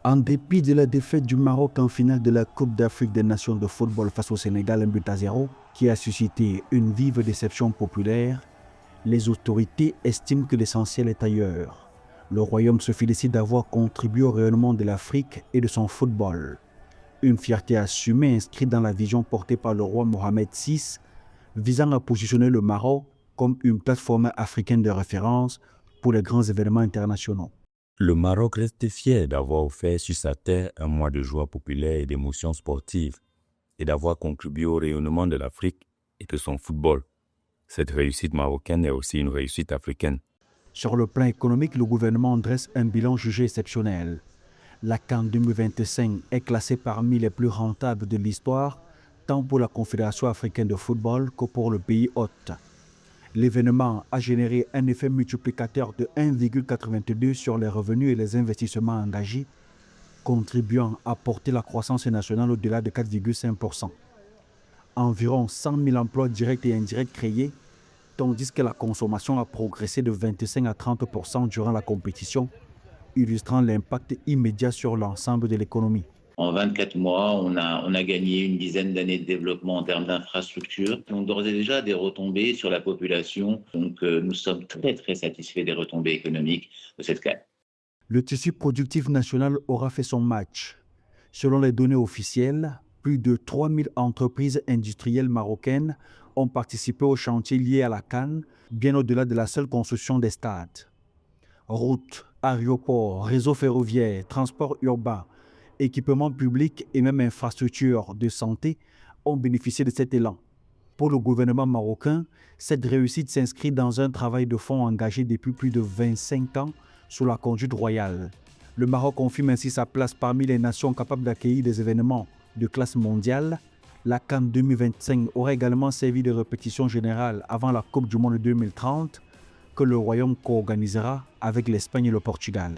En dépit de la défaite du Maroc en finale de la Coupe d'Afrique des Nations de football face au Sénégal 1-0, qui a suscité une vive déception populaire, les autorités estiment que l'essentiel est ailleurs. Le royaume se félicite d'avoir contribué au rayonnement de l'Afrique et de son football. Une fierté assumée inscrite dans la vision portée par le roi Mohamed VI, visant à positionner le Maroc comme une plateforme africaine de référence pour les grands événements internationaux. Le Maroc reste fier d'avoir offert sur sa terre un mois de joie populaire et d'émotions sportives et d'avoir contribué au rayonnement de l'Afrique et de son football. Cette réussite marocaine est aussi une réussite africaine. Sur le plan économique, le gouvernement dresse un bilan jugé exceptionnel. La CAN 2025 est classée parmi les plus rentables de l'histoire, tant pour la Confédération africaine de football que pour le pays hôte. L'événement a généré un effet multiplicateur de 1,82 sur les revenus et les investissements engagés, contribuant à porter la croissance nationale au-delà de 4,5%. Environ 100 000 emplois directs et indirects créés, tandis que la consommation a progressé de 25 à 30% durant la compétition, illustrant l'impact immédiat sur l'ensemble de l'économie. En 24 mois, on a gagné une dizaine d'années de développement en termes d'infrastructures. Donc d'ores et déjà des retombées sur la population. Donc nous sommes très satisfaits des retombées économiques de cette CAN. Le tissu productif national aura fait son match. Selon les données officielles, plus de 3000 entreprises industrielles marocaines ont participé aux chantiers liés à la CAN, bien au-delà de la seule construction des stades. Routes, aéroports, réseaux ferroviaires, transports urbains, équipements publics et même infrastructures de santé ont bénéficié de cet élan. Pour le gouvernement marocain, cette réussite s'inscrit dans un travail de fond engagé depuis plus de 25 ans sous la conduite royale. Le Maroc confirme ainsi sa place parmi les nations capables d'accueillir des événements de classe mondiale. La CAN 2025 aura également servi de répétition générale avant la Coupe du Monde 2030 que le royaume co-organisera avec l'Espagne et le Portugal.